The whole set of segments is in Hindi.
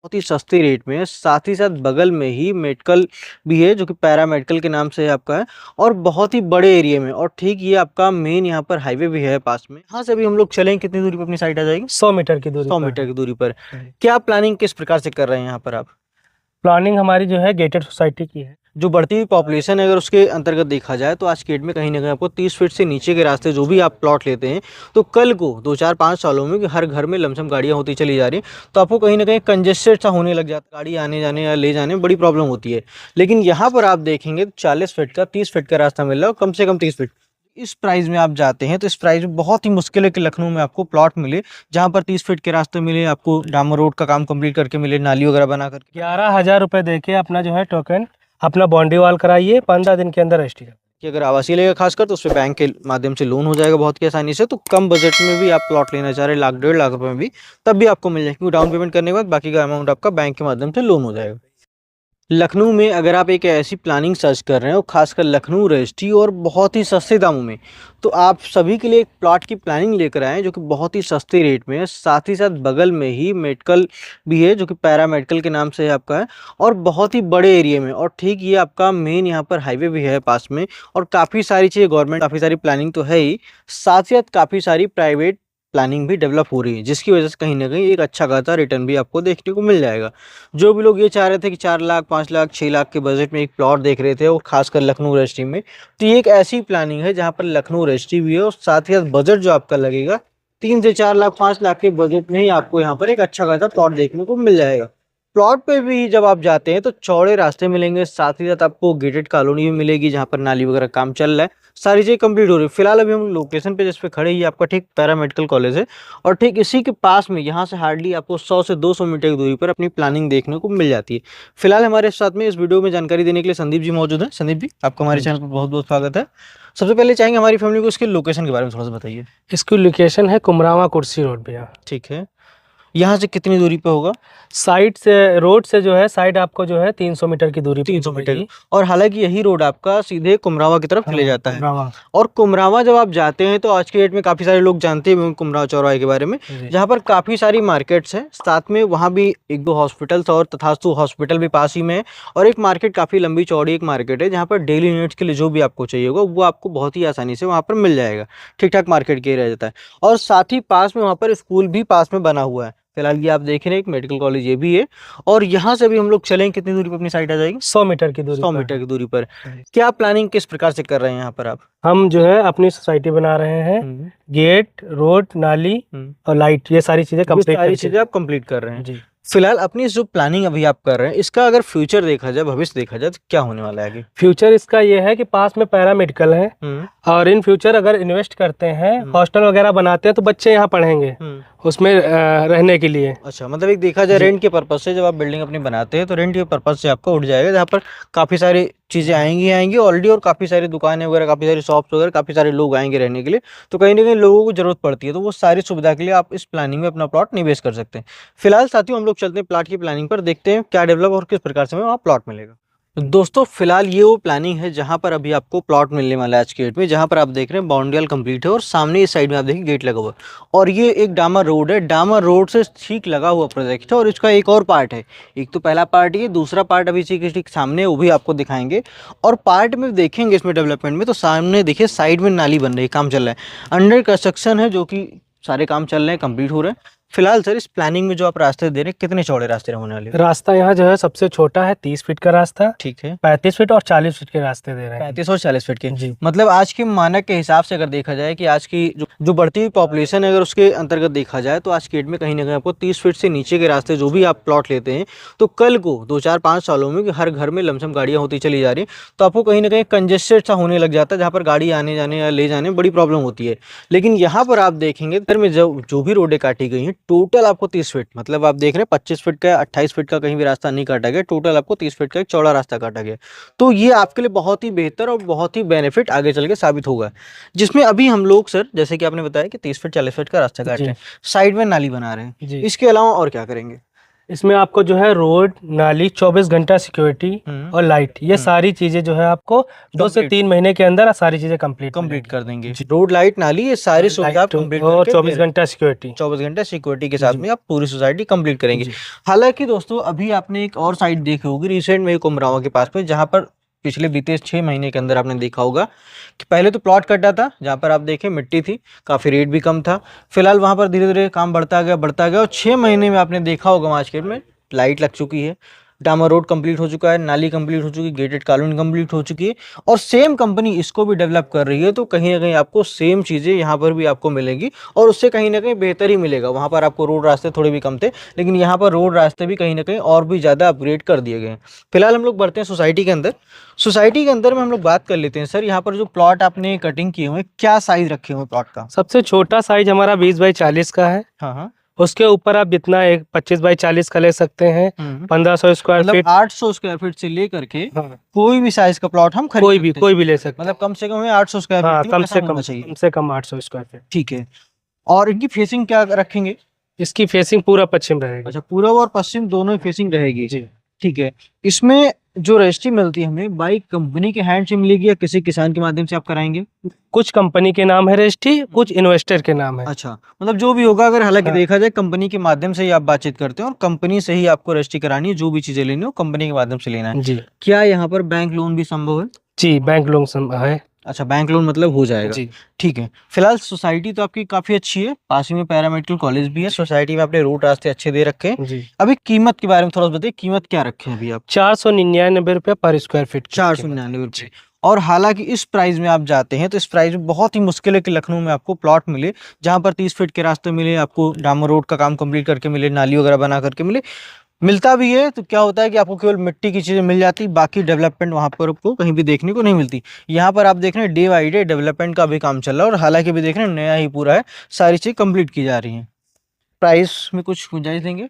बहुत ही सस्ते रेट में है, साथ ही साथ बगल में ही मेडिकल भी है जो कि पैरा मेडिकल के नाम से आपका है और बहुत ही बड़े एरिया में। और ठीक ये आपका मेन यहाँ पर हाईवे भी है पास में। यहाँ से अभी हम लोग चलेंगे, कितनी दूरी पर अपनी साइट आ जाएगी? 100 मीटर की दूरी 100 पर मीटर है। की दूरी पर। क्या प्लानिंग किस प्रकार से कर रहे हैं यहाँ पर आप? प्लानिंग हमारी जो है गेटेड सोसाइटी की है। जो बढ़ती हुई पॉपुलेशन है अगर उसके अंतर्गत देखा जाए तो आज की डेट में कहीं ना कहीं आपको 30 फीट से नीचे के रास्ते जो भी आप प्लॉट लेते हैं तो कल को 2 4 5 सालों में कि हर घर में लमसम गाड़ियां होती चली जा रही तो आपको कहीं ना कहीं कंजेस्टेड सा होने लग जाता है, गाड़ी आने जाने या ले जाने में बड़ी प्रॉब्लम होती है। लेकिन यहाँ पर आप देखेंगे तो 40 फीट का 30 फीट का रास्ता मिल रहा है, कम से कम 30 फीट। इस प्राइस में आप जाते हैं तो इस प्राइस में बहुत ही मुश्किल है कि लखनऊ में आपको प्लॉट मिले जहाँ पर 30 फीट के रास्ते मिले, आपको डामर रोड का काम कंप्लीट करके मिले, नाली वगैरह बना करके। 11,000 रुपये दे के अपना जो है टोकन, अपना बाउंड्री वॉल कराइए, 15 दिन के अंदर रजिस्ट्री। कि अगर आवासीय लेगा खासकर तो उस पर बैंक के माध्यम से लोन हो जाएगा बहुत ही आसानी से। तो कम बजट में भी आप प्लॉट लेना चाह रहे हैं, 1,00,000 1,50,000 रुपए में भी, तब भी आपको मिल जाएगा, क्योंकि डाउन पेमेंट करने के बाद बाकी का अमाउंट आपका बैंक के माध्यम से लोन हो जाएगा। लखनऊ में अगर आप एक ऐसी प्लानिंग सर्च कर रहे हैं और खासकर लखनऊ रजिस्ट्री और बहुत ही सस्ते दामों में, तो आप सभी के लिए एक प्लॉट की प्लानिंग लेकर आए हैं जो कि बहुत ही सस्ते रेट में है। साथ ही साथ बगल में ही मेडिकल भी है जो कि पैरा मेडिकल के नाम से आपका है और बहुत ही बड़े एरिया में। और ठीक ये आपका मेन यहाँ पर हाईवे भी है पास में और काफ़ी सारी चीज़ें गवर्नमेंट, काफ़ी सारी प्लानिंग तो है ही, साथ ही साथ काफ़ी सारी प्राइवेट प्लानिंग भी डेवलप हो रही है, जिसकी वजह से कहीं ना कहीं एक अच्छा खासा रिटर्न भी आपको देखने को मिल जाएगा। जो भी लोग ये चाह रहे थे कि 4 लाख 5 लाख 6 लाख के बजट में एक प्लॉट देख रहे थे और खासकर लखनऊ रजिस्ट्री में, तो ये एक ऐसी प्लानिंग है जहाँ पर लखनऊ रजिस्ट्री भी है और साथ ही साथ बजट जो आपका लगेगा 3 से 4 लाख 5 लाख के बजट में ही आपको यहाँ पर एक अच्छा खासा प्लॉट देखने को मिल जाएगा। प्लॉट पे भी जब आप जाते हैं तो चौड़े रास्ते मिलेंगे, साथ ही साथ आपको गेटेड कॉलोनी भी मिलेगी जहाँ पर नाली वगैरह काम चल रहा है, सारी चीज़ें कंप्लीट हो रही है। फिलहाल अभी हम लोकेशन पे जिस पे खड़े ही आपका ठीक पैरा मेडिकल कॉलेज है और ठीक इसी के पास में यहाँ से हार्डली आपको 100 से 200 मीटर की दूरी पर अपनी प्लानिंग देखने को मिल जाती है। फिलहाल हमारे साथ में इस वीडियो में जानकारी देने के लिए संदीप जी मौजूद हैं। संदीप जी, आपका हमारे चैनल पर बहुत बहुत स्वागत है। सबसे पहले चाहेंगे हमारी फैमिली को इसके लोकेशन के बारे में थोड़ा सा बताइए। इसकी लोकेशन है कुमरावा कुर्सी रोड भैया। ठीक है, यहाँ से कितनी दूरी पे होगा? साइड से, रोड से जो है साइड आपको जो है 300 मीटर की दूरी 300 मीटर। और हालांकि यही रोड आपका सीधे कुमरावा की तरफ चले जाता है। कुमरावा। और कुमरावा जब आप जाते हैं तो आज की डेट में काफ़ी सारे लोग जानते हैं कुमरावा चौराहे के बारे में, जहाँ पर काफ़ी सारी मार्केट्स हैं, साथ में वहाँ भी 1-2 हॉस्पिटल्स और तथास्तु हॉस्पिटल भी पास ही में है। और एक मार्केट काफ़ी लंबी चौड़ी एक मार्केट है जहाँ पर डेली नीड्स के लिए जो भी आपको चाहिए होगा वो आपको बहुत ही आसानी से वहाँ पर मिल जाएगा। ठीक ठाक मार्केट के रह जाता है और साथ ही पास में वहाँ पर स्कूल भी पास में बना हुआ है। फिलहाल ये आप देख रहे हैं एक मेडिकल कॉलेज ये भी है। और यहाँ से भी हम लोग चलेंगे, कितनी दूरी पर अपनी साइट आ जाएगी? 100 मीटर की दूरी 100 पर मीटर है। की दूरी पर। क्या प्लानिंग किस प्रकार से कर रहे हैं यहाँ पर आप? हम जो है अपनी सोसाइटी बना रहे हैं, गेट, रोड, नाली और लाइट, ये सारी चीजें ये सारी चीजें आप कंप्लीट कर रहे हैं जी। फिलहाल अपनी जो प्लानिंग अभी आप कर रहे हैं इसका अगर फ्यूचर देखा जाए, भविष्य देखा जाए, तो क्या होने वाला है आगे? फ्यूचर इसका ये है कि पास में पैरा मेडिकल है और इन फ्यूचर अगर इन्वेस्ट करते हैं, हॉस्टल वगैरह बनाते हैं तो बच्चे यहाँ पढ़ेंगे उसमें रहने के लिए। अच्छा, मतलब एक देखा जाए रेंट के पर्पज से जब आप बिल्डिंग अपनी बनाते हैं तो रेंट के पर्पज से आपका उठ जाएगा, जहाँ पर काफ़ी सारी चीज़ें आएंगी ऑलरेडी और काफ़ी सारी दुकानें वगैरह, काफ़ी सारी शॉप्स वगैरह, काफ़ी सारे लोग आएंगे रहने के लिए। तो कहीं ना कहीं लोगों को जरूरत पड़ती है, तो वो सारी सुविधा के लिए आप इस प्लानिंग में अपना प्लॉट निवेश कर सकते हैं। फिलहाल साथियों हम लोग चलते हैं प्लॉट की प्लानिंग पर, देखते हैं क्या डेवलप और किस प्रकार से हमें वहाँ प्लॉट मिलेगा। दोस्तों फिलहाल ये वो प्लानिंग है जहां पर अभी आपको प्लॉट मिलने वाला है आज के डेट में, जहां पर आप देख रहे हैं बाउंड्री वॉल कंप्लीट है और सामने इस साइड में आप देखिए गेट लगा हुआ है और ये एक डामर रोड है। डामर रोड से ठीक लगा हुआ प्रोजेक्ट है और इसका एक और पार्ट है। एक तो पहला पार्ट, ये दूसरा पार्ट अभी ठीक सामने, वो भी आपको दिखाएंगे। और पार्ट में देखेंगे इसमें डेवलपमेंट में, तो सामने देखिए साइड में नाली बन रही है, काम चल रहा है, अंडर कंस्ट्रक्शन है, जो कि सारे काम चल रहे हैं, कंप्लीट हो रहे हैं। फिलहाल सर इस प्लानिंग में जो आप रास्ते दे रहे हैं, कितने चौड़े रास्ते होने वाले? रास्ता यहाँ जो है सबसे छोटा है 30 फीट का रास्ता। ठीक है, 35 फीट और 40 फीट के रास्ते दे रहे हैं। 35 और 40 फीट के जी। मतलब आज के मानक के हिसाब से अगर देखा जाए कि आज की जो बढ़ती हुई पॉपुलेशन है अगर उसके अंतर्गत देखा जाए तो आज की डेट में कहीं ना कहीं आपको 30 फीट से नीचे के रास्ते जो भी आप प्लॉट लेते हैं तो कल को 2 4 5 सालों में कि हर घर में लमसम गाड़ियां होती चली जा रही तो आपको कहीं ना कहीं कंजेस्टेड सा होने लग जाता है, जहाँ पर गाड़ी आने जाने या ले जाने में बड़ी प्रॉब्लम होती है। लेकिन यहाँ पर आप देखेंगे घर में जो भी रोडें काटी गई हैं टोटल आपको 30 फीट, मतलब आप देख रहे हैं 25 फीट का 28 फीट का कहीं भी रास्ता नहीं काटा गया, टोटल आपको 30 फीट का एक चौड़ा रास्ता काटा गया। तो ये आपके लिए बहुत ही बेहतर और बहुत ही बेनिफिट आगे चल के साबित होगा। जिसमें अभी हम लोग सर जैसे कि आपने बताया कि 30 फीट 40 फीट का रास्ता काट रहे हैं, साइड में नाली बना रहे हैं, इसके अलावा और क्या करेंगे? इसमें आपको जो है रोड, नाली, 24 घंटा सिक्योरिटी और लाइट, ये सारी चीजें जो है आपको 2 से 3 महीने के अंदर सारी चीजें कंप्लीट कर देंगे। रोड, लाइट, नाली, ये सारी सुविधा आप कंप्लीट और 24 घंटा सिक्योरिटी, 24 घंटा सिक्योरिटी के साथ में आप पूरी सोसाइटी कंप्लीट करेंगे। हालांकि दोस्तों अभी आपने एक और साइट देखी होगी रिसेंट में कुमरावा के पास में, जहां पर पिछले बीते 6 महीने के अंदर आपने देखा होगा कि पहले तो प्लॉट कटा था, जहां पर आप देखें मिट्टी थी, काफी रेट भी कम था। फिलहाल वहां पर धीरे धीरे काम बढ़ता गया और 6 महीने में आपने देखा होगा मार्केट में लाइट लग चुकी है, डामर रोड कंप्लीट हो चुका है, नाली कंप्लीट हो चुकी है, गेटेड कॉलोनी कंप्लीट हो चुकी है और सेम कंपनी इसको भी डेवलप कर रही है। तो कहीं ना कहीं आपको सेम चीज़ें यहाँ पर भी आपको मिलेंगी और उससे कहीं ना कहीं बेहतर ही मिलेगा। वहाँ पर आपको रोड रास्ते थोड़े भी कम थे, लेकिन यहाँ पर रोड रास्ते भी कहीं ना कहीं और भी ज़्यादा अपग्रेड कर दिए गए हैं। फिलहाल हम लोग बढ़ते हैं सोसाइटी के अंदर। सोसाइटी के अंदर में हम लोग बात कर लेते हैं। सर यहाँ पर जो प्लॉट आपने कटिंग किए हुए, क्या साइज रखे हुए प्लॉट का? सबसे छोटा साइज हमारा 20 बाई 40 का है। हाँ, उसके ऊपर आप जितना एक 25 बाई 40 का ले सकते हैं, 1500 स्क्वायर फीट, 800 स्क्वायर फीट से लेकर के कोई भी साइज का प्लॉट हम खरीद कोई भी ले सकते हैं। मतलब कम से कम 800 स्क्वायर फीट कम से कम 800 स्क्वायर फीट। ठीक है। और इनकी फेसिंग क्या रखेंगे? इसकी फेसिंग पूरा पश्चिम रहेगी। अच्छा, पूर्व और पश्चिम दोनों फेसिंग रहेगी जी। ठीक है। इसमें जो रजिस्ट्री मिलती है हमें बाई कंपनी के हैंड से मिलेगी या किसी किसान के माध्यम से आप कराएंगे? कुछ कंपनी के नाम है रजिस्ट्री, कुछ इन्वेस्टर के नाम है। अच्छा, मतलब जो भी होगा, अगर हालांकि देखा जाए कंपनी के माध्यम से ही आप बातचीत करते हैं और कंपनी से ही आपको रजिस्ट्री करानी है, जो भी चीजें लेनी हो कंपनी के माध्यम से लेना है जी। क्या यहाँ पर बैंक लोन भी संभव है? जी, बैंक लोन है। अच्छा, बैंक लोन मतलब हो जाएगा जी। ठीक है। फिलहाल सोसाइटी तो आपकी काफी अच्छी है, पास ही में पैरामेडिकल कॉलेज भी है, सोसाइटी में आपने रोड रास्ते अच्छे दे रखे हैं। जी। अभी कीमत के बारे में थोड़ा सा बताइए, कीमत क्या रखे हैं अभी आप? 499 रुपये पर स्क्वायर फीट। 499 रुपये। और हालांकि इस प्राइस में आप जाते हैं तो इस प्राइस में बहुत ही मुश्किल है कि लखनऊ में आपको प्लॉट मिले जहां पर 30 फीट के रास्ते मिले, आपको डामर रोड का काम कंप्लीट करके मिले, नाली वगैरह बना करके मिले। मिलता भी है तो क्या होता है कि आपको केवल मिट्टी की चीज़ें मिल जाती, बाकी डेवलपमेंट वहाँ पर आपको कहीं भी देखने को नहीं मिलती। यहाँ पर आप देख रहे हैं डे बाई डे डेवलपमेंट का भी काम चल रहा है और हालांकि भी देख रहे हैं नया ही पूरा है, सारी चीज़ कंप्लीट की जा रही हैं। प्राइस में कुछ गुंजाइश देंगे?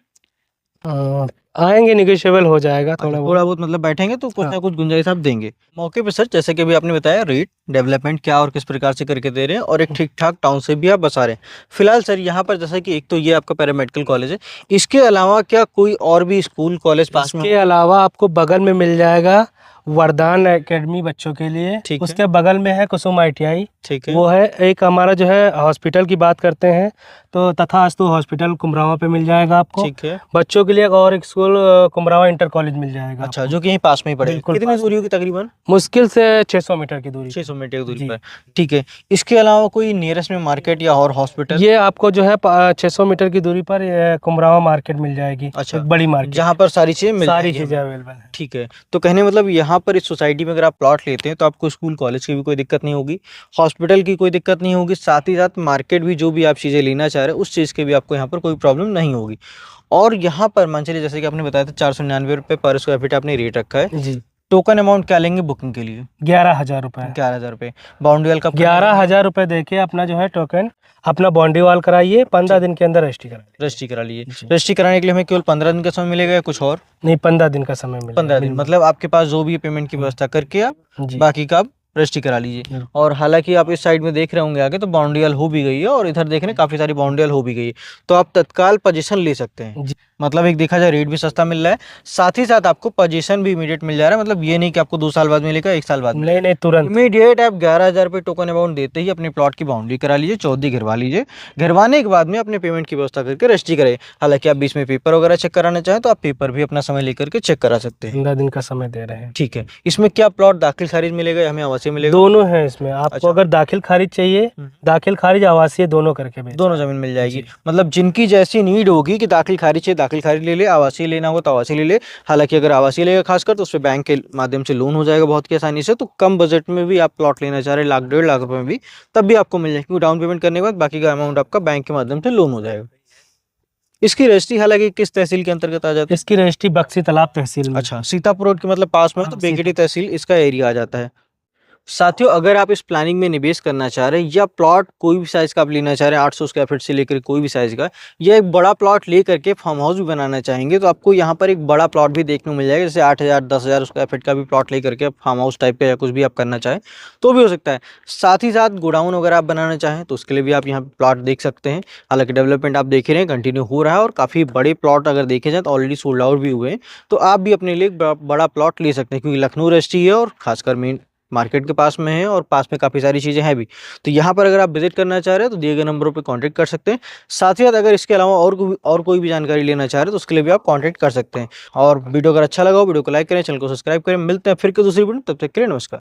आएंगे, निगोशिएबल हो जाएगा थोड़ा बहुत, मतलब बैठेंगे तो कुछ ना कुछ गुंजाइश आप देंगे मौके पे। सर जैसे कि अभी आपने बताया रेट, डेवलपमेंट क्या और किस प्रकार से करके दे रहे हैं और एक ठीक ठाक टाउनशिप भी आप बसा रहे हैं। फिलहाल सर यहाँ पर जैसा कि एक तो ये आपका पैरामेडिकल कॉलेज है, इसके अलावा क्या कोई और भी स्कूल कॉलेज पास में? इसके अलावा आपको बगल में मिल जाएगा वरदान एकेडमी बच्चों के लिए, उसके बगल में है कुसुम ITI, ठीक है। वो है एक हमारा जो है हॉस्पिटल की बात करते हैं तो तथास्तु हॉस्पिटल कुमरावा पे मिल जाएगा आपको। ठीक है। बच्चों के लिए एक और एक स्कूल कुमरावा इंटर कॉलेज मिल जाएगा। अच्छा, जो कि यहीं पास में ही पड़ेगा। कितनी दूरी होगी तकरीबन? मुश्किल से 600 मीटर की दूरी। 600 मीटर की दूरी पर, ठीक है। इसके अलावा कोई नियरेस्ट में मार्केट या और हॉस्पिटल? ये आपको जो है 600 मीटर की दूरी पर कुमरावा मार्केट मिल जाएगी। अच्छा, बड़ी मार्केट जहाँ पर सारी चीजें अवेलेबल है। ठीक है। तो कहने मतलब यहाँ पर इस सोसाइटी में अगर आप प्लॉट लेते हैं तो आपको स्कूल कॉलेज की भी कोई दिक्कत नहीं होगी, हॉस्पिटल की कोई दिक्कत नहीं होगी, साथ ही साथ मार्केट भी जो भी आप चीज़ें लेना चाह रहे हैं उस चीज़ के भी आपको यहाँ पर कोई प्रॉब्लम नहीं होगी। और यहाँ पर मान चलिए जैसे कि आपने बताया था 499 रुपये पर स्क्वायर फीट आपने रेट रखा है जी। टोकन अमाउंट क्या लेंगे बुकिंग के लिए? 11,000 रुपये। 11,000 रुपये। बाउंड्री वाल का 11,000 रुपये देके अपना जो है टोकन अपना बाउंड्री वाल कराइए, 15 दिन के अंदर रजिस्ट्री करा लीजिए। रजिस्ट्री कराने के लिए हमें केवल 15 दिन का समय मिलेगा या कुछ और? नहीं, 15 दिन का समय मिलेगा। 15 दिन मतलब आपके पास जो भी पेमेंट की व्यवस्था करके आप बाकी का रजिस्ट्री करा लीजिए। और हालांकि आप इस साइड में देख रहे होंगे आगे तो बाउंड्री वाल हो भी गई है और इधर देख रहे हैं काफी सारी बाउंड्री वाल हो भी गई है, तो आप तत्काल पोजीशन ले सकते हैं। मतलब एक देखा जाए रेट भी सस्ता मिल रहा है, साथ ही साथ आपको पोजीशन भी इमीडिएट मिल जा रहा है। मतलब ये नहीं कि आपको 2 साल बाद मिलेगा, 1 साल बाद, नहीं तुरंत इमीडिएट आप 11,000 रुपये टोकन अमाउंट देते ही अपने प्लॉट की बाउंड्री करा लीजिए, चौधरी घिरवा लीजिए। घिरवाने के बाद में अपने पेमेंट की व्यवस्था करके रजिस्ट्री करें। हालांकि आप बीच में पेपर वगैरह चेक कराना चाहें तो आप पेपर भी अपना समय लेकर के चेक करा सकते हैं। 15 दिन का समय दे रहे हैं। ठीक है। इसमें क्या प्लॉट दाखिल खारिज मिलेगा या हमें आवासीय मिलेगा? दोनों है इसमें। आपको अगर दाखिल खारिज चाहिए, दाखिल खारिज आवासीय दोनों करके दोनों जमीन मिल जाएगी। मतलब जिनकी जैसी नीड होगी कि दाखिल खारिज चाहिए दाखिल खारिज ले ले, आवासीय लेना होगा तो आवासीय ले ले। हालांकि अगर आवासीय लेगा खासकर तो उस पर बैंक के माध्यम से लोन हो जाएगा बहुत की आसानी से। तो कम बजट में भी आप प्लॉट लेना चाह रहे हैं, 1 लाख 1.5 लाख रुपए में भी, तब भी आपको मिल जाएगा, क्योंकि डाउन पेमेंट करने के बाद बाकी का अमाउंट आपका बैंक के माध्यम से लोन हो जाएगा। इसकी रजिस्ट्री हालांकि किस तहसील के अंतर्गत आ जाती है? इसकी रजिस्ट्री बक्सी तालाब तहसील में। अच्छा, सीतापुर रोड के मतलब पास में, तो बेगेटी तहसील इसका एरिया आ जाता है। साथियों, अगर आप इस प्लानिंग में निवेश करना चाह रहे हैं या प्लॉट कोई भी साइज़ का आप लेना चाह रहे हैं 800 स्क्वायर फीट से लेकर कोई भी साइज़ का, या एक बड़ा प्लॉट लेकर के फार्म हाउस भी बनाना चाहेंगे, तो आपको यहाँ पर एक बड़ा प्लॉट भी देखने को मिल जाएगा। जैसे 8000 10,000 स्क्वायर फीट का भी प्लॉट लेकर के फार्म हाउस टाइप का या कुछ भी आप करना चाहें तो भी हो सकता है। साथ ही साथ गोडाउन वगैरह आप बनाना चाहें तो उसके लिए भी आप यहाँ पे प्लॉट देख सकते हैं। हालांकि डेवलपमेंट आप देख ही रहे हैं कंटिन्यू हो रहा है और काफ़ी बड़े प्लॉट अगर देखे जाए तो ऑलरेडी सोल्ड आउट भी हुए हैं। तो आप भी अपने लिए एक बड़ा प्लॉट ले सकते हैं, क्योंकि लखनऊ रजिस्ट्री है और खासकर मेन मार्केट के पास में है और पास में काफ़ी सारी चीज़ें हैं भी। तो यहाँ पर अगर आप विजिट करना चाह रहे हैं तो दिए गए नंबरों पे कांटेक्ट कर सकते हैं। साथ ही साथ अगर इसके अलावा और कोई भी जानकारी लेना चाह रहे हैं तो उसके लिए भी आप कांटेक्ट कर सकते हैं। और वीडियो अगर अच्छा लगा हो वीडियो को लाइक करें, चैनल को सब्सक्राइब करें। मिलते हैं फिर दूसरी वीडियो, तब तक के लिए नमस्कार।